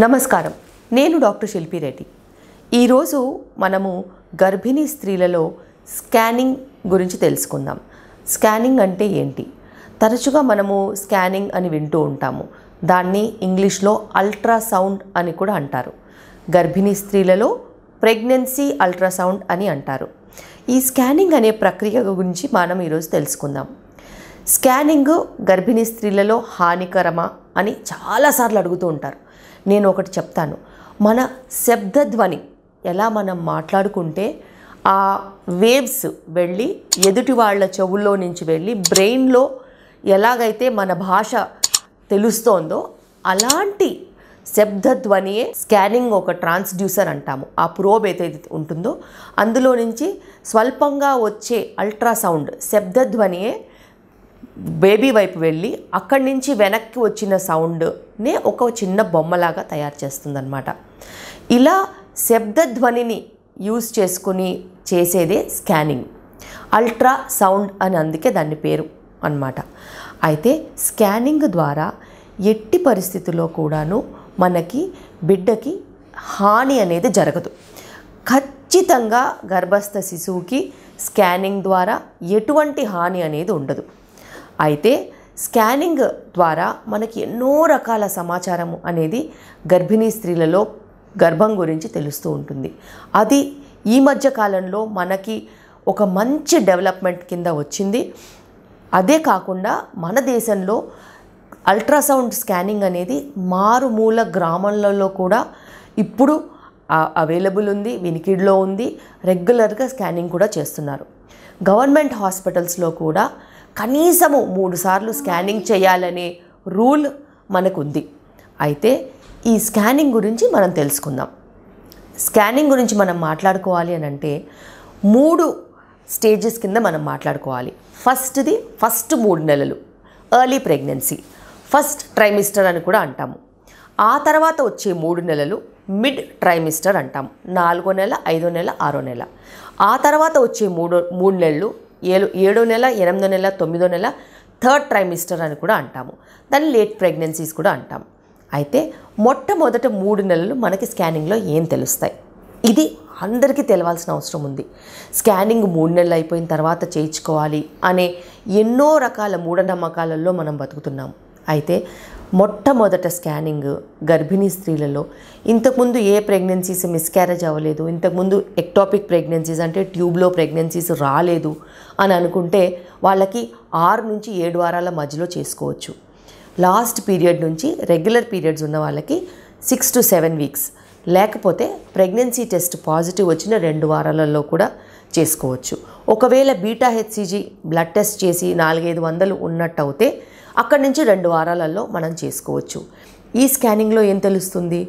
నమస్కారం. నేను డాక్టర్ శిల్పి రెడ్డి. ఈరోజు మనము గర్భిణీ స్త్రీలలో స్కానింగ్ గురించి తెలుసుకుందాం. స్కానింగ్ అంటే ఏంటి? తరచుగా మనము స్కానింగ్ అని వింటూ ఉంటాము. దాన్ని ఇంగ్లీష్లో అల్ట్రాసౌండ్ అని కూడా అంటారు. గర్భిణీ స్త్రీలలో ప్రెగ్నెన్సీ అల్ట్రాసౌండ్ అని అంటారు. ఈ స్కానింగ్ అనే ప్రక్రియ గురించి మనం ఈరోజు తెలుసుకుందాం. స్కానింగ్ గర్భిణీ స్త్రీలలో హానికరమా అని చాలాసార్లు అడుగుతూ ఉంటారు. నేను ఒకటి చెప్తాను. మన శబ్దధ్వని ఎలా మనం మాట్లాడుకుంటే ఆ వేవ్స్ వెళ్ళి ఎదుటి వాళ్ళ చెవుల్లో నుంచి వెళ్ళి బ్రెయిన్లో ఎలాగైతే మన భాష తెలుస్తోందో అలాంటి శబ్దధ్వనియే స్కానింగ్ ఒక ట్రాన్స్డ్యూసర్ అంటాము. ఆ ప్రోబ్ ఏదైతే ఉంటుందో అందులో నుంచి స్వల్పంగా వచ్చే అల్ట్రాసౌండ్ శబ్దధ్వనియే బేబీ వైపు వెళ్ళి అక్కడి నుంచి వెనక్కి వచ్చిన సౌండ్నే ఒక చిన్న బొమ్మలాగా తయారు చేస్తుందన్నమాట. ఇలా శబ్దధ్వనిని యూజ్ చేసుకుని చేసేదే స్కానింగ్. అల్ట్రా సౌండ్ అని అందుకే దాని పేరు అన్నమాట. అయితే స్కానింగ్ ద్వారా ఎట్టి పరిస్థితుల్లో కూడాను మనకి బిడ్డకి హాని అనేది జరగదు. ఖచ్చితంగా గర్భస్థ శిశువుకి స్కానింగ్ ద్వారా ఎటువంటి హాని అనేది ఉండదు. అయితే స్కానింగ్ ద్వారా మనకి ఎన్నో రకాల సమాచారం అనేది గర్భిణీ స్త్రీలలో గర్భం గురించి తెలుస్తూ ఉంటుంది. అది ఈ మధ్య కాలంలో మనకి ఒక మంచి డెవలప్మెంట్ కింద వచ్చింది. అదే కాకుండా మన దేశంలో అల్ట్రాసౌండ్ స్కానింగ్ అనేది మారుమూల గ్రామాలలో కూడా ఇప్పుడు అవైలబుల్ ఉంది, వినికిడిలో ఉంది. రెగ్యులర్గా స్కానింగ్ కూడా చేస్తున్నారు. గవర్నమెంట్ హాస్పిటల్స్లో కూడా కనీసము 3 సార్లు స్కానింగ్ చేయాలనే రూల్ మనకు ఉంది. అయితే ఈ స్కానింగ్ గురించి మనం తెలుసుకుందాం. స్కానింగ్ గురించి మనం మాట్లాడుకోవాలి అని అంటే 3 స్టేజెస్ కింద మనం మాట్లాడుకోవాలి. ఫస్ట్ 3 నెలలు ఎర్లీ ప్రెగ్నెన్సీ, ఫస్ట్ ట్రైమిస్టర్ అని కూడా అంటాము. ఆ తర్వాత వచ్చే 3 నెలలు మిడ్ ట్రైమిస్టర్ అంటాము. 4వ నెల, 5వ నెల, 6వ నెల. ఆ తర్వాత వచ్చే 3 నెలలు 7వ నెల, 8వ నెల, 9వ నెల థర్డ్ ట్రైమిస్టర్ అని కూడా అంటాము. దాన్ని లేట్ ప్రెగ్నెన్సీస్ కూడా అంటాము. అయితే మొట్టమొదట 3 నెలలు మనకి స్కానింగ్లో ఏం తెలుస్తాయి? ఇది అందరికీ తెలవాల్సిన అవసరం ఉంది. స్కానింగ్ 3 నెలలు అయిపోయిన తర్వాత చేయించుకోవాలి అనే ఎన్నో రకాల మూఢనమ్మకాలలో మనం బతుకుతున్నాం. అయితే మొట్టమొదట స్కానింగ్ గర్భిణీ స్త్రీలలో ఇంతకుముందు ఏ ప్రెగ్నెన్సీస్ మిస్క్యారేజ్ అవ్వలేదు, ఇంతకుముందు ఎక్టాపిక్ ప్రెగ్నెన్సీస్ అంటే ట్యూబ్లో ప్రెగ్నెన్సీస్ రాలేదు అని అనుకుంటే వాళ్ళకి 6 నుంచి 7 వారాల మధ్యలో చేసుకోవచ్చు. లాస్ట్ పీరియడ్ నుంచి రెగ్యులర్ పీరియడ్స్ ఉన్న వాళ్ళకి 6 to 7 వీక్స్, లేకపోతే ప్రెగ్నెన్సీ టెస్ట్ పాజిటివ్ వచ్చిన 2 వారాలలో కూడా చేసుకోవచ్చు. ఒకవేళ బీటా హెచ్సిజీ బ్లడ్ టెస్ట్ చేసి 400-500 ఉన్నట్టు అయితే అక్కడి నుంచి 2 వారాలలో మనం చేసుకోవచ్చు. ఈ స్కానింగ్లో ఏం తెలుస్తుంది?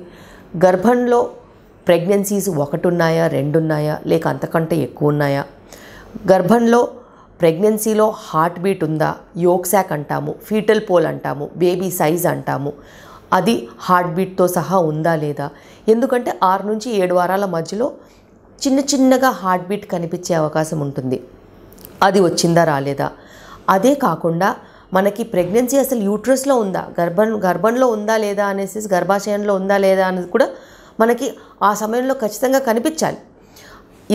గర్భంలో ప్రెగ్నెన్సీస్ 1 ఉన్నాయా, 2 ఉన్నాయా, లేక అంతకంటే ఎక్కువ ఉన్నాయా? గర్భంలో ప్రెగ్నెన్సీలో హార్ట్ బీట్ ఉందా? యోక్ శాక్ అంటాము, ఫీటల్ పోల్ అంటాము, బేబీ సైజ్ అంటాము. అది హార్ట్ బీట్తో సహా ఉందా లేదా? ఎందుకంటే 6 నుంచి 7 వారాల మధ్యలో చిన్నగా హార్ట్ బీట్ కనిపించే అవకాశం ఉంటుంది. అది వచ్చిందా రాలేదా? అదే కాకుండా మనకి ప్రెగ్నెన్సీ అసలు యూట్రస్లో ఉందా, గర్భంలో ఉందా లేదా అనేసి, గర్భాశయంలో ఉందా లేదా అనేది కూడా మనకి ఆ సమయంలో ఖచ్చితంగా కనిపించాలి.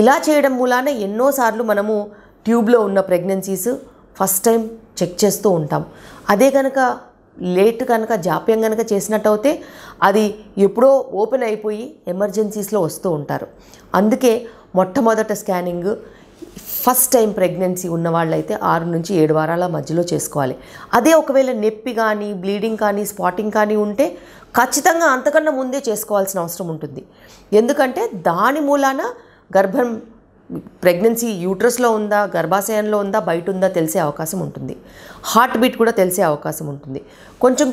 ఇలా చేయడం మూలాన ఎన్నోసార్లు మనము ట్యూబ్లో ఉన్న ప్రెగ్నెన్సీస్ ఫస్ట్ టైం చెక్ చేస్తూ ఉంటాం. అదే కనుక లేట్ కనుక జాప్యం కనుక చేసినట్టయితే అది ఎప్పుడో ఓపెన్ అయిపోయి ఎమర్జెన్సీస్లో వస్తూ ఉంటారు. అందుకే మొట్టమొదట స్కానింగ్ ఫస్ట్ టైం ప్రెగ్నెన్సీ ఉన్న వాళ్ళైతే 6 నుంచి 7 వారాల మధ్యలో చేసుకోవాలి. అదే ఒకవేళ నొప్పి కానీ, బ్లీడింగ్ కానీ, స్పాటింగ్ కానీ ఉంటే ఖచ్చితంగా అంతకన్నా ముందే చేసుకోవాల్సిన అవసరం ఉంటుంది. ఎందుకంటే దాని మూలాన గర్భం ప్రెగ్నెన్సీ యూట్రస్లో ఉందా, గర్భాశయంలో ఉందా, బయట ఉందా తెలిసే అవకాశం ఉంటుంది. హార్ట్ బీట్ కూడా తెలిసే అవకాశం ఉంటుంది.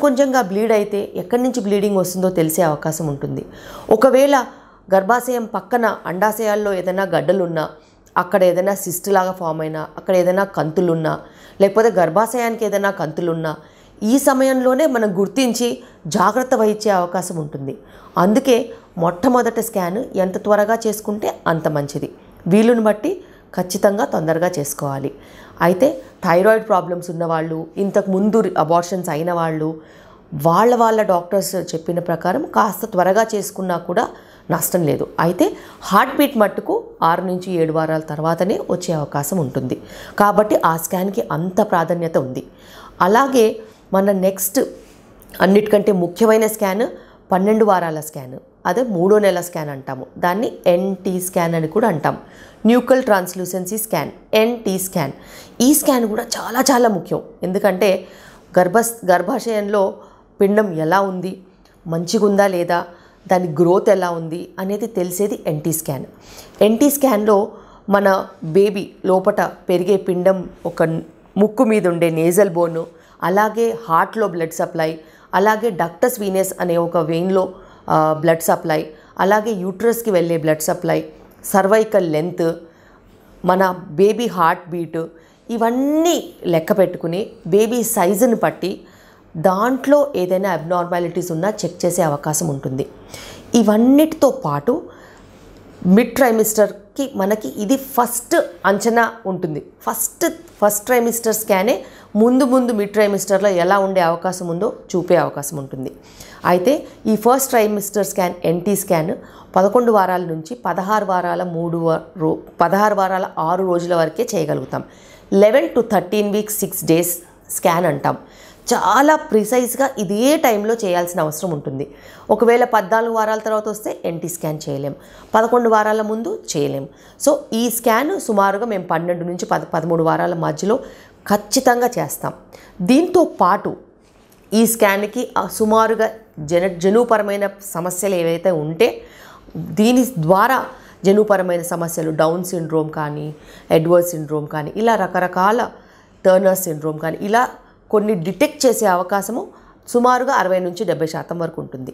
కొంచెంగా బ్లీడ్ అయితే ఎక్కడి నుంచి బ్లీడింగ్ వస్తుందో తెలిసే అవకాశం ఉంటుంది. ఒకవేళ గర్భాశయం పక్కన అండాశయాల్లో ఏదైనా గడ్డలున్నా, అక్కడ ఏదైనా సిస్ట్ లాగా ఫామ్ అయినా, అక్కడ ఏదైనా కంతులున్నా, లేకపోతే గర్భాశయానికి ఏదైనా కంతులున్నా ఈ సమయంలోనే మనం గుర్తించి జాగ్రత్త వహించే అవకాశం ఉంటుంది. అందుకే మొట్టమొదట స్కాన్ ఎంత త్వరగా చేసుకుంటే అంత మంచిది. వీలుని బట్టి ఖచ్చితంగా తొందరగా చేసుకోవాలి. అయితే థైరాయిడ్ ప్రాబ్లమ్స్ ఉన్నవాళ్ళు, ఇంతకుముందు అబార్షన్స్ అయిన వాళ్ళు, వాళ్ళ డాక్టర్స్ చెప్పిన ప్రకారం కాస్త త్వరగా చేసుకున్నా కూడా నష్టం లేదు. అయితే హార్ట్ బీట్ మట్టుకు 6 నుంచి 7 వారాల తర్వాతనే వచ్చే అవకాశం ఉంటుంది. కాబట్టి ఆ స్కాన్కి అంత ప్రాధాన్యత ఉంది. అలాగే మన నెక్స్ట్ అన్నిటికంటే ముఖ్యమైన స్కాన్ 12 వారాల స్కాన్, అదే 3వ నెల స్కాన్ అంటాము. దాన్ని ఎన్టీ స్కాన్ అని కూడా అంటాం. Nuchal translucency scan, NT scan. ఈ స్కాన్ కూడా చాలా చాలా ముఖ్యం. ఎందుకంటే గర్భాశయంలో పిండం ఎలా ఉంది, మంచిగా ఉందా లేదా, దాని గ్రోత్ ఎలా ఉంది అనేది తెలిసేది ఎన్టీ స్కాన్. ఎన్టీ స్కాన్లో మన బేబీ లోపట పెరిగే పిండం, ఒక ముక్కు మీద ఉండే నేజల్ బోను, అలాగే హార్ట్లో బ్లడ్ సప్లై, అలాగే డక్టస్ వీనస్ అనే ఒక వెయిన్లో బ్లడ్ సప్లై, అలాగే యూట్రస్కి వెళ్ళే బ్లడ్ సప్లై, సర్వైకల్ లెంత్, మన బేబీ హార్ట్ బీట్, ఇవన్నీ లెక్క పెట్టుకుని బేబీ సైజుని బట్టి దాంట్లో ఏదైనా అబ్నార్మాలిటీస్ ఉన్నా చెక్ చేసే అవకాశం ఉంటుంది. ఇవన్నిటితో పాటు మిడ్ ట్రైమిస్టర్కి మనకి ఇది ఫస్ట్ అంచనా ఉంటుంది. ఫస్ట్ ట్రైమిస్టర్ స్కానే ముందు మిడ్ ట్రైమిస్టర్లో ఎలా ఉండే అవకాశం ఉందో చూపే అవకాశం ఉంటుంది. అయితే ఈ first trimester scan NT scan 11 వారాల నుంచి 16 వారాల 6 రోజుల వరకే చేయగలుగుతాం. 11 to 13 weeks 6 days స్కాన్ అంటాం. చాలా ప్రిసైజ్గా ఇదే టైంలో చేయాల్సిన అవసరం ఉంటుంది. ఒకవేళ 14 వారాల తర్వాత వస్తే ఎన్టీ స్కాన్ చేయలేం, 11 వారాల ముందు చేయలేం. సో ఈ స్కాన్ సుమారుగా మేము 12 నుంచి 13 వారాల మధ్యలో ఖచ్చితంగా చేస్తాం. దీంతో పాటు ఈ స్కాన్కి సుమారుగా జన్యుపరమైన సమస్యలు ఏవైతే ఉంటే దీని ద్వారా జన్యుపరమైన సమస్యలు, డౌన్ సిండ్రోమ్ కానీ, ఎడ్వర్డ్ సిండ్రోమ్ కానీ, ఇలా రకరకాల టర్నర్ సిండ్రోమ్ కానీ, ఇలా కొన్ని డిటెక్ట్ చేసే అవకాశము సుమారుగా 60 నుంచి 70% వరకు ఉంటుంది.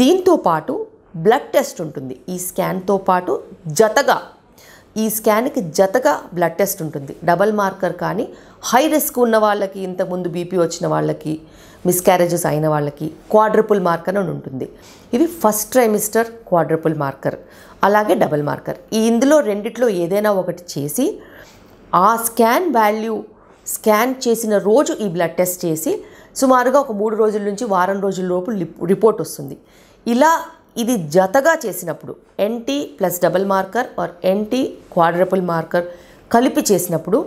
దీంతో పాటు బ్లడ్ టెస్ట్ ఉంటుంది. ఈ స్కాన్తో పాటు ఈ స్కాన్కి జతగా బ్లడ్ టెస్ట్ ఉంటుంది. డబల్ మార్కర్ కానీ, హై రిస్క్ ఉన్న వాళ్ళకి, ఇంతకుముందు బీపీ వచ్చిన వాళ్ళకి, మిస్క్యారేజెస్ అయిన వాళ్ళకి క్వాడ్రపుల్ మార్కర్ అని ఉంటుంది. ఇవి ఫస్ట్ ట్రైమిస్టర్ క్వాడ్రపుల్ మార్కర్, అలాగే డబల్ మార్కర్. ఇందులో రెండిట్లో ఏదైనా ఒకటి చేసి ఆ స్కాన్ వాల్యూ స్కాన్ చేసిన రోజు ఈ బ్లడ్ టెస్ట్ చేసి సుమారుగా ఒక 3 రోజుల నుంచి వారం రోజుల లోపు రిపోర్ట్ వస్తుంది. ఇలా ఇది జతగా చేసినప్పుడు NT plus double marker or NT quadruple marker కలిపి చేసినప్పుడు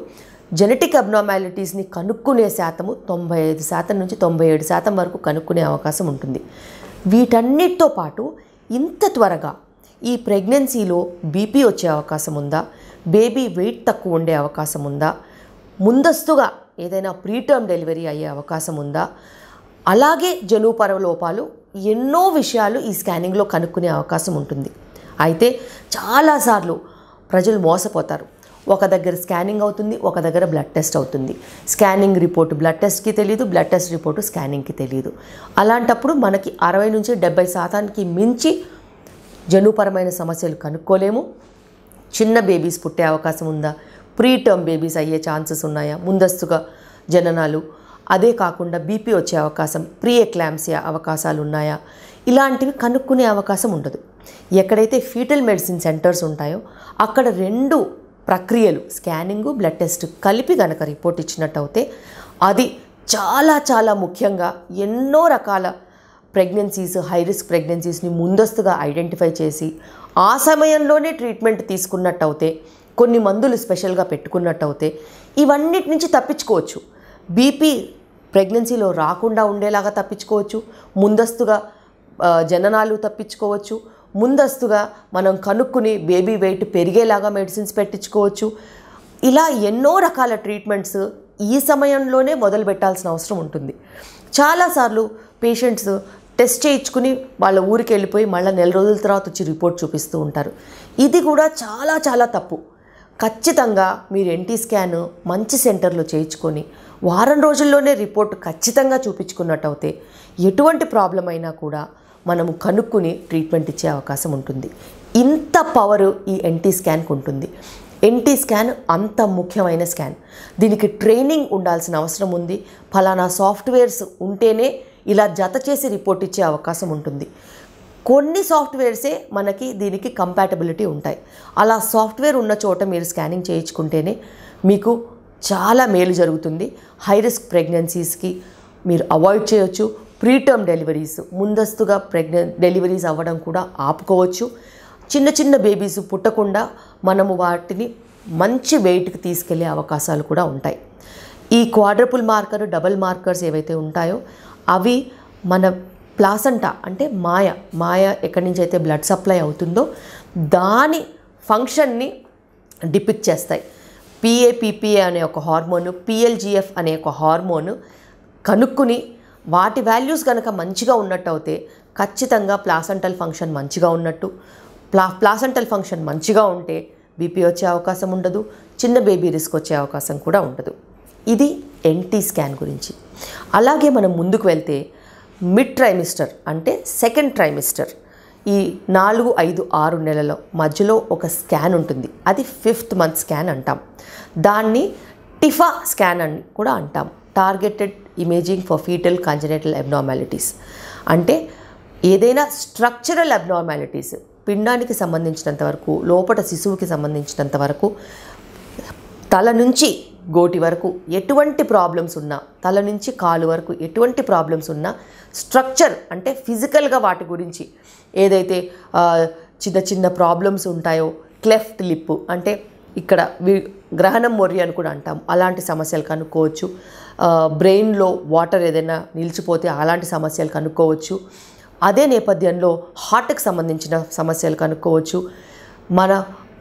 జెనెటిక్ అబ్నార్మాలిటీస్ని కనుక్కునే శాతము 95% నుంచి 97% వరకు కనుక్కునే అవకాశం ఉంటుంది. వీటన్నిటితో పాటు ఇంత త్వరగా ఈ ప్రెగ్నెన్సీలో బీపీ వచ్చే అవకాశం ఉందా, బేబీ వెయిట్ తక్కువ ఉండే అవకాశం ఉందా, ముందస్తుగా ఏదైనా ప్రీటర్మ్ డెలివరీ అయ్యే అవకాశం ఉందా, అలాగే జన్యుపర లోపాలు, ఎన్నో విషయాలు ఈ స్కానింగ్లో కనుక్కునే అవకాశం ఉంటుంది. అయితే చాలాసార్లు ప్రజలు మోసపోతారు. ఒక దగ్గర స్కానింగ్ అవుతుంది, ఒక దగ్గర బ్లడ్ టెస్ట్ అవుతుంది. స్కానింగ్ రిపోర్టు బ్లడ్ టెస్ట్కి తెలియదు, బ్లడ్ టెస్ట్ రిపోర్టు స్కానింగ్కి తెలియదు. అలాంటప్పుడు మనకి 60 నుంచి 70% మించి జన్యుపరమైన సమస్యలు కనుక్కోలేము. చిన్న బేబీస్ పుట్టే అవకాశం ఉందా, ప్రీటర్మ్ బేబీస్ అయ్యే ఛాన్సెస్ ఉన్నాయా, ముందస్తుగా జననాలు, అదే కాకుండా బీపీ వచ్చే అవకాశం, ప్రీ ఎక్లాంప్సియా అవకాశాలు ఉన్నాయా, ఇలాంటివి కనుక్కునే అవకాశం ఉండదు. ఎక్కడైతే ఫీటల్ మెడిసిన్ సెంటర్స్ ఉంటాయో అక్కడ 2 ప్రక్రియలు స్కానింగు బ్లడ్ టెస్ట్ కలిపి గనక రిపోర్ట్ ఇచ్చినట్టు అయితే అది చాలా చాలా ముఖ్యంగా ఎన్నో రకాల ప్రెగ్నెన్సీస్, హై రిస్క్ ప్రెగ్నెన్సీస్ని ముందస్తుగా ఐడెంటిఫై చేసి ఆ సమయంలోనే ట్రీట్మెంట్ తీసుకున్నట్టు అయితే, కొన్ని మందులు స్పెషల్గా పెట్టుకున్నట్టు అయితే ఇవన్నిటి నుంచి తప్పించుకోవచ్చు. బీపీ ప్రెగ్నెన్సీలో రాకుండా ఉండేలాగా తప్పించుకోవచ్చు, ముందస్తుగా జననాలు తప్పించుకోవచ్చు, ముందస్తుగా మనం కనుక్కుని బేబీ వెయిట్ పెరిగేలాగా మెడిసిన్స్ పెట్టించుకోవచ్చు. ఇలా ఎన్నో రకాల ట్రీట్మెంట్స్ ఈ సమయంలోనే మొదలు పెట్టాల్సిన అవసరం ఉంటుంది. చాలాసార్లు పేషెంట్స్ టెస్ట్ చేయించుకుని వాళ్ళ ఊరికి వెళ్ళిపోయి మళ్ళీ 1 నెల రోజుల తర్వాత వచ్చి రిపోర్ట్ చూపిస్తూ ఉంటారు. ఇది కూడా చాలా చాలా తప్పు. ఖచ్చితంగా మీరు ఎన్టీ స్కాన్ మంచి సెంటర్లో చేయించుకొని వారం రోజుల్లోనే రిపోర్ట్ ఖచ్చితంగా చూపించుకున్నట్టు అయితే ఎటువంటి ప్రాబ్లం అయినా కూడా మనము కనుక్కుని ట్రీట్మెంట్ ఇచ్చే అవకాశం ఉంటుంది. ఇంత పవర్ ఈ ఎన్టీ స్కాన్కి ఉంటుంది. ఎన్టీ స్కాన్ అంత ముఖ్యమైన స్కాన్. దీనికి ట్రైనింగ్ ఉండాల్సిన అవసరం ఉంది. ఫలానా సాఫ్ట్వేర్స్ ఉంటేనే ఇలా జత చేసి రిపోర్ట్ ఇచ్చే అవకాశం ఉంటుంది. కొన్ని సాఫ్ట్వేర్సే మనకి దీనికి కంపాటబిలిటీ ఉంటాయి. అలా సాఫ్ట్వేర్ ఉన్న చోట మీరు స్కానింగ్ చేయించుకుంటేనే మీకు చాలా మేలు జరుగుతుంది. హై రిస్క్ ప్రెగ్నెన్సీస్కి మీరు అవాయిడ్ చేయొచ్చు. ప్రీటర్మ్ డెలివరీస్, ముందస్తుగా డెలివరీస్ అవ్వడం కూడా ఆపుకోవచ్చు. చిన్న చిన్న బేబీస్ పుట్టకుండా మనము వాటిని మంచి వెయిట్కి తీసుకెళ్లే అవకాశాలు కూడా ఉంటాయి. ఈ క్వాడ్రపుల్ మార్కర్, డబుల్ మార్కర్స్ ఏవైతే ఉంటాయో అవి మన ప్లాసెంటా అంటే మాయ ఎక్కడి నుంచి అయితే బ్లడ్ సప్లై అవుతుందో దాని ఫంక్షన్ని డిపిక్ట్ చేస్తాయి. పిఏపిపిఏ అనే ఒక హార్మోను, పిఎల్జిఎఫ్ అనే ఒక హార్మోను కనుక్కుని వాటి వాల్యూస్ కనుక మంచిగా ఉన్నట్టు అయితే ఖచ్చితంగా ప్లాసెంటల్ ఫంక్షన్ మంచిగా ఉన్నట్టు. ప్లాసెంటల్ ఫంక్షన్ మంచిగా ఉంటే బీపీ వచ్చే అవకాశం ఉండదు, చిన్న బేబీ రిస్క్ వచ్చే అవకాశం కూడా ఉండదు. ఇది ఎన్టీ స్కాన్ గురించి. అలాగే మనం ముందుకు వెళ్తే మిడ్ ట్రైమిస్టర్ అంటే సెకండ్ ట్రైమిస్టర్, ఈ 4, 5, 6 నెలల మధ్యలో ఒక స్కాన్ ఉంటుంది. అది 5th మంత్ స్కాన్ అంటాం. దాన్ని టిఫా స్కాన్ అని కూడా అంటాం, targeted imaging for fetal congenital abnormalities. అంటే ఏదైనా స్ట్రక్చరల్ అబ్నార్మాలిటీస్ పిండానికి సంబంధించినంత వరకు, లోపల శిశువుకి సంబంధించినంత వరకు, తల నుంచి గోటి వరకు ఎటువంటి ప్రాబ్లమ్స్ ఉన్నా, తల నుంచి కాలు వరకు ఎటువంటి ప్రాబ్లమ్స్ ఉన్నా, స్ట్రక్చర్ అంటే ఫిజికల్గా వాటి గురించి ఏదైతే చిన్న చిన్న ప్రాబ్లమ్స్ ఉంటాయో, క్లెఫ్ట్ లిప్ అంటే ఇక్కడ గ్రహణం మొర్రి అని కూడా అంటాం, అలాంటి సమస్యలు కనుక్కోవచ్చు. బ్రెయిన్లో వాటర్ ఏదైనా నిలిచిపోతే అలాంటి సమస్యలు కనుక్కోవచ్చు. అదే నేపథ్యంలో హార్ట్కి సంబంధించిన సమస్యలు కనుక్కోవచ్చు. మన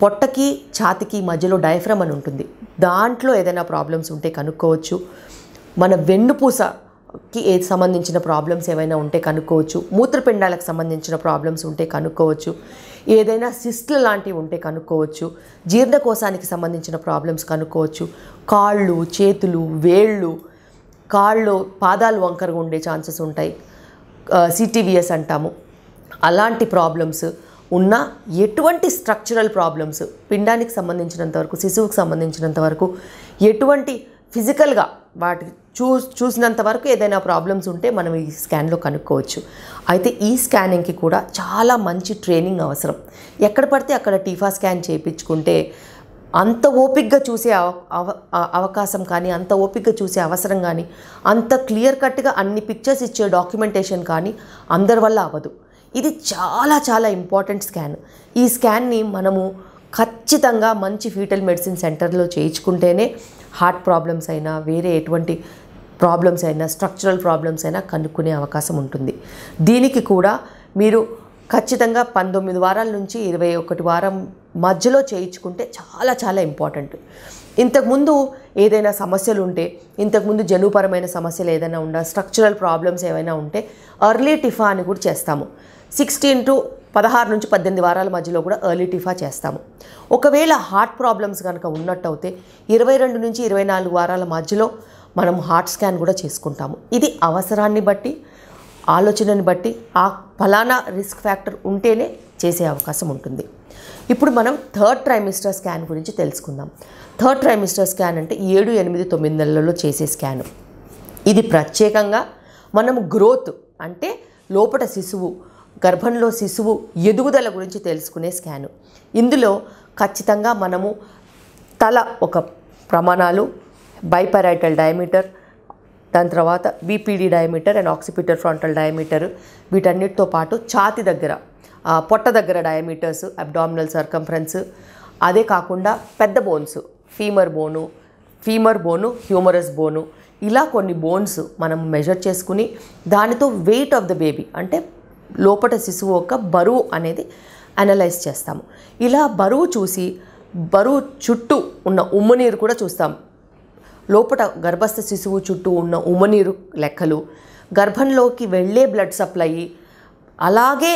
పొట్టకి ఛాతికి మధ్యలో డయాఫ్రమ్ అని ఉంటుంది, దాంట్లో ఏదైనా ప్రాబ్లమ్స్ ఉంటే కనుక్కోవచ్చు. మన వెన్నుపూసకి సంబంధించిన ప్రాబ్లమ్స్ ఏవైనా ఉంటే కనుక్కోవచ్చు. మూత్రపిండాలకు సంబంధించిన ప్రాబ్లమ్స్ ఉంటే కనుక్కోవచ్చు. ఏదైనా సిస్ట్లు లాంటివి ఉంటే కనుక్కోవచ్చు. జీర్ణకోశానికి సంబంధించిన ప్రాబ్లమ్స్ కనుక్కోవచ్చు. కాళ్ళు, చేతులు, వేళ్ళు, కాళ్ళు, పాదాలు వంకరగా ఉండే ఛాన్సెస్ ఉంటాయి, సిటీవిఎస్ అంటాము. అలాంటి ప్రాబ్లమ్స్ ఉన్న ఎటువంటి స్ట్రక్చరల్ ప్రాబ్లమ్స్ పిండానికి సంబంధించినంత వరకు, శిశువుకి సంబంధించినంత వరకు ఎటువంటి ఫిజికల్గా వాటి చూసినంత వరకు ఏదైనా ప్రాబ్లమ్స్ ఉంటే మనం ఈ స్కాన్లో కనుక్కోవచ్చు. అయితే ఈ స్కానింగ్కి కూడా చాలా మంచి ట్రైనింగ్ అవసరం. ఎక్కడ పడితే అక్కడ టీఫా స్కాన్ చేయించుకుంటే అంత ఓపిక్గా చూసే అవకాశం కానీ, అంత ఓపిక్గా చూసే అవసరం కానీ, అంత క్లియర్ కట్గా అన్ని పిక్చర్స్ ఇచ్చే డాక్యుమెంటేషన్ కానీ అందరి వల్ల అవ్వదు. ఇది చాలా చాలా ఇంపార్టెంట్ స్కాన్. ఈ స్కాన్ని మనము ఖచ్చితంగా మంచి ఫీటల్ మెడిసిన్ సెంటర్లో చేయించుకుంటేనే హార్ట్ ప్రాబ్లమ్స్ అయినా, వేరే ఎటువంటి ప్రాబ్లమ్స్ అయినా, స్ట్రక్చరల్ ప్రాబ్లమ్స్ అయినా కనుక్కునే అవకాశం ఉంటుంది. దీనికి కూడా మీరు ఖచ్చితంగా 19 వారాల నుంచి 21 వారం మధ్యలో చేయించుకుంటే చాలా చాలా ఇంపార్టెంట్. ఇంతకుముందు ఏదైనా సమస్యలు ఉంటే, ఇంతకుముందు జన్యుపరమైన సమస్యలు ఏదైనా ఉన్నా, స్ట్రక్చరల్ ప్రాబ్లమ్స్ ఏవైనా ఉంటే ఎర్లీ టిఫా అని కూడా చేస్తాము. 16 నుంచి 18 వారాల మధ్యలో కూడా ఎర్లీ టిఫా చేస్తాము. ఒకవేళ హార్ట్ ప్రాబ్లమ్స్ కనుక ఉన్నట్టు అయితే 22 నుంచి 24 వారాల మధ్యలో మనం హార్ట్ స్కాన్ కూడా చేసుకుంటాము. ఇది అవసరాన్ని బట్టి, ఆలోచనని బట్టి, ఆ ఫలానా రిస్క్ ఫ్యాక్టర్ ఉంటేనే చేసే అవకాశం ఉంటుంది. ఇప్పుడు మనం 3rd ట్రైమిస్టర్ స్కాన్ గురించి తెలుసుకుందాం. 3rd ట్రైమిస్టర్ స్కాన్ అంటే 7, 8, 9 నెలల్లో చేసే స్కాన్. ఇది ప్రత్యేకంగా మనము గ్రోత్ అంటే లోపల శిశువు, గర్భంలో శిశువు ఎదుగుదల గురించి తెలుసుకునే స్కాను. ఇందులో ఖచ్చితంగా మనము తల ఒక ప్రమాణాలు, బైపారైటల్ డయామీటర్, దాని తర్వాత BPD diameter and occipito frontal diameter, వీటన్నిటితో పాటు ఛాతి దగ్గర, పొట్ట దగ్గర డయామీటర్స్, అబ్డామినల్ సర్కంఫరెన్స్, అదే కాకుండా పెద్ద బోన్స్, ఫీమర్ బోను, హ్యూమరస్ బోను, ఇలా కొన్ని బోన్స్ మనం మెజర్ చేసుకుని దానితో వెయిట్ ఆఫ్ ద బేబీ అంటే లోపల శిశువు యొక్క బరువు అనేది అనలైజ్ చేస్తాము. ఇలా బరువు చూసి బరువు చుట్టూ ఉన్న ఉమ్మనీరు కూడా చూస్తాం. లోపల గర్భస్థ శిశువు చుట్టూ ఉన్న ఉమ్మనీరు లెక్కలు, గర్భంలోకి వెళ్ళే బ్లడ్ సప్లై, అలాగే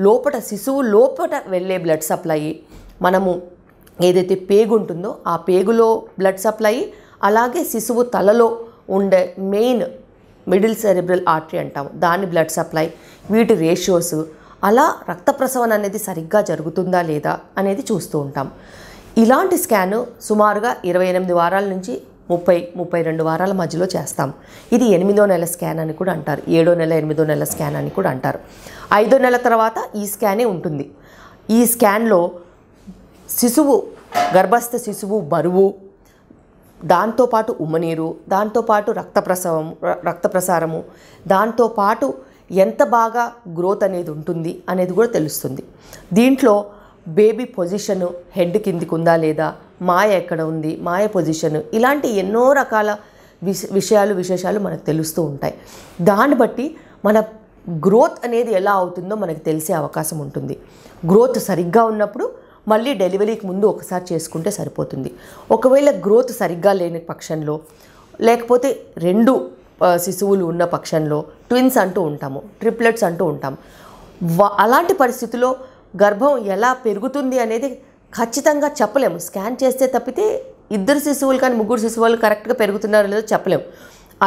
లోపల శిశువు లోపల వెళ్ళే బ్లడ్ సప్లై, మనము ఏదైతే పేగు ఉంటుందో ఆ పేగులో బ్లడ్ సప్లై, అలాగే శిశువు తలలో ఉండే మెయిన్ మిడిల్ సెరిబ్రల్ ఆర్టరీ అంటాము, దాని బ్లడ్ సప్లై, వీటి రేషియోస్, అలా రక్త ప్రసవన అనేది సరిగ్గా జరుగుతుందా లేదా అనేది చూస్తూ ఉంటాం. ఇలాంటి స్కాను సుమారుగా 28 వారాల నుంచి 30-32 వారాల మధ్యలో చేస్తాం. ఇది 8వ నెల స్కాన్ అని కూడా అంటారు, 7వ నెల 8వ నెల స్కాన్ అని కూడా అంటారు. 5వ నెల తర్వాత ఈ స్కానే ఉంటుంది. ఈ స్కాన్లో గర్భస్థ శిశువు బరువు, దాంతోపాటు ఉమ్మనీరు, దాంతోపాటు రక్త ప్రసారము, దాంతోపాటు ఎంత బాగా గ్రోత్ అనేది ఉంటుంది అనేది కూడా తెలుస్తుంది. దీంట్లో బేబీ పొజిషను హెడ్ కిందికి ఉందా లేదా, మాయ ఎక్కడ ఉంది, మాయ పొజిషను, ఇలాంటి ఎన్నో రకాల విశేషాలు మనకు తెలుస్తూ ఉంటాయి. దాన్ని బట్టి మన గ్రోత్ అనేది ఎలా అవుతుందో మనకు తెలిసే అవకాశం ఉంటుంది. గ్రోత్ సరిగ్గా ఉన్నప్పుడు మళ్ళీ డెలివరీకి ముందు ఒకసారి చేసుకుంటే సరిపోతుంది. ఒకవేళ గ్రోత్ సరిగ్గా లేని పక్షంలో, లేకపోతే 2 శిశువులు ఉన్న పక్షంలో ట్విన్స్ అంటూ ఉంటాము, ట్రిప్లెట్స్ అంటూ ఉంటాము. అలాంటి పరిస్థితుల్లో గర్భం ఎలా పెరుగుతుంది అనేది ఖచ్చితంగా చెప్పలేము. స్కాన్ చేస్తే తప్పితే 2 శిశువులు కానీ 3 శిశువులు కరెక్ట్గా పెరుగుతున్నారో లేదో చెప్పలేము.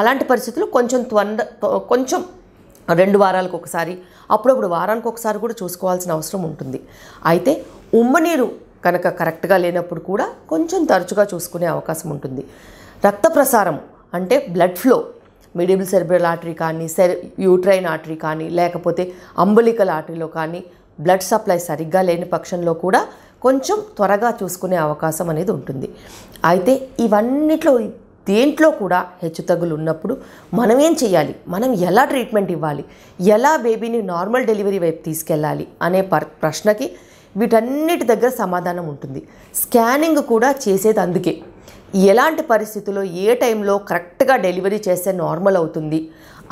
అలాంటి పరిస్థితుల్లో కొంచెం 2 వారాలకు ఒకసారి, అప్పుడప్పుడు వారానికి ఒకసారి కూడా చూసుకోవాల్సిన అవసరం ఉంటుంది. అయితే ఉమ్మనీరు కనుక కరెక్ట్గా లేనప్పుడు కూడా కొంచెం తరచుగా చూసుకునే అవకాశం ఉంటుంది. రక్త ప్రసారం అంటే blood flow, middle cerebral artery కానీ, యూట్రైన్ ఆర్టరీ కానీ, లేకపోతే అంబలికల్ ఆర్టరీలో కానీ బ్లడ్ సప్లై సరిగ్గా లేని పక్షంలో కూడా కొంచెం త్వరగా చూసుకునే అవకాశం అనేది ఉంటుంది. అయితే ఇవన్నిట్లో దేంట్లో కూడా హెచ్చుతగ్గులు ఉన్నప్పుడు మనం ఏం చేయాలి, మనం ఎలా ట్రీట్మెంట్ ఇవ్వాలి, ఎలా బేబీని నార్మల్ డెలివరీ వైపు తీసుకెళ్ళాలి అనే ప్రశ్నకి వీటన్నిటి దగ్గర సమాధానం ఉంటుంది. స్కానింగ్ కూడా చేసేది అందుకే. ఎలాంటి పరిస్థితుల్లో ఏ టైంలో కరెక్ట్గా డెలివరీ చేస్తే నార్మల్ అవుతుంది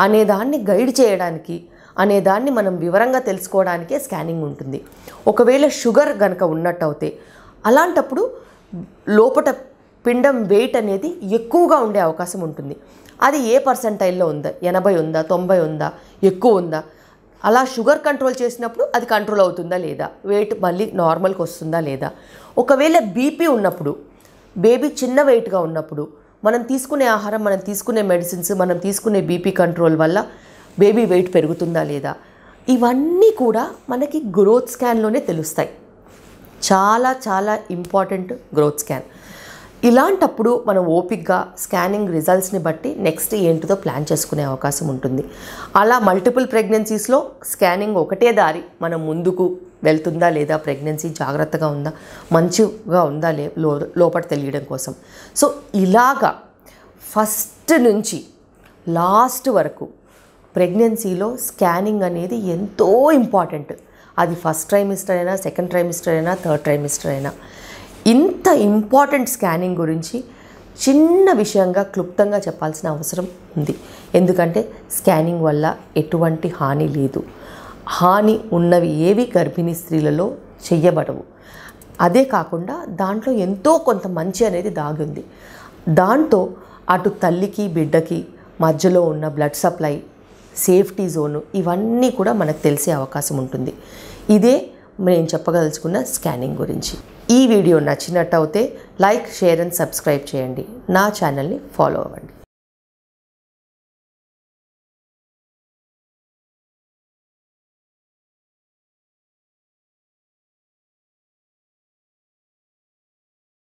అనేదాన్ని గైడ్ చేయడానికి, అనేదాన్ని మనం వివరంగా తెలుసుకోవడానికే స్కానింగ్ ఉంటుంది. ఒకవేళ షుగర్ కనుక ఉన్నట్టయితే అలాంటప్పుడు లోపట పిండం వెయిట్ అనేది ఎక్కువగా ఉండే అవకాశం ఉంటుంది. అది ఏ పర్సెంటైల్లో ఉందా, 80 ఉందా, 90 ఉందా, ఎక్కువ ఉందా, అలా షుగర్ కంట్రోల్ చేసినప్పుడు అది కంట్రోల్ అవుతుందా లేదా, వెయిట్ మళ్ళీ నార్మల్కి వస్తుందా లేదా. ఒకవేళ బీపీ ఉన్నప్పుడు, బేబీ చిన్న వెయిట్గా ఉన్నప్పుడు మనం తీసుకునే ఆహారం, మనం తీసుకునే మెడిసిన్స్, మనం తీసుకునే బీపీ కంట్రోల్ వల్ల బేబీ వెయిట్ పెరుగుతుందా లేదా, ఇవన్నీ కూడా మనకి గ్రోత్ స్కాన్లోనే తెలుస్తాయి. చాలా చాలా ఇంపార్టెంట్ గ్రోత్ స్కాన్. ఇలాంటప్పుడు మనం ఓపిక్గా స్కానింగ్ రిజల్ట్స్ని బట్టి నెక్స్ట్ ఏంటిదో ప్లాన్ చేసుకునే అవకాశం ఉంటుంది. అలా మల్టిపుల్ ప్రెగ్నెన్సీస్లో స్కానింగ్ ఒకటే దారి మనం ముందుకు వెళ్తుందా లేదా, ప్రెగ్నెన్సీ జాగ్రత్తగా ఉందా, మంచిగా ఉందా లోపల తెలియడం కోసం. సో ఇలాగా ఫస్ట్ నుంచి లాస్ట్ వరకు ప్రెగ్నెన్సీలో స్కానింగ్ అనేది ఎంతో ఇంపార్టెంట్. అది ఫస్ట్ ట్రైమిస్టర్ అయినా, సెకండ్ ట్రైమిస్టర్ అయినా, థర్డ్ ట్రైమిస్టర్ అయినా. ఇంత ఇంపార్టెంట్ స్కానింగ్ గురించి చిన్న విషయంగా క్లుప్తంగా చెప్పాల్సిన అవసరం ఉంది. ఎందుకంటే స్కానింగ్ వల్ల ఎటువంటి హాని లేదు. హాని ఉన్నవి ఏవి గర్భిణీ స్త్రీలలో చెయ్యబడవు. అదే కాకుండా దాంట్లో ఎంతో కొంత మంచి అనేది దాగి ఉంది. దాంతో అటు తల్లికి బిడ్డకి మధ్యలో ఉన్న బ్లడ్ సప్లై, సేఫ్టీ జోను, ఇవన్నీ కూడా మనకు తెలిసే అవకాశం ఉంటుంది. ఇదే నేను చెప్పదలుచుకున్న స్కానింగ్ గురించి. ఈ వీడియో నచ్చినట్టయితే లైక్, షేర్ అండ్ సబ్స్క్రైబ్ చేయండి. నా ఛానల్ని ఫాలో అవ్వండి.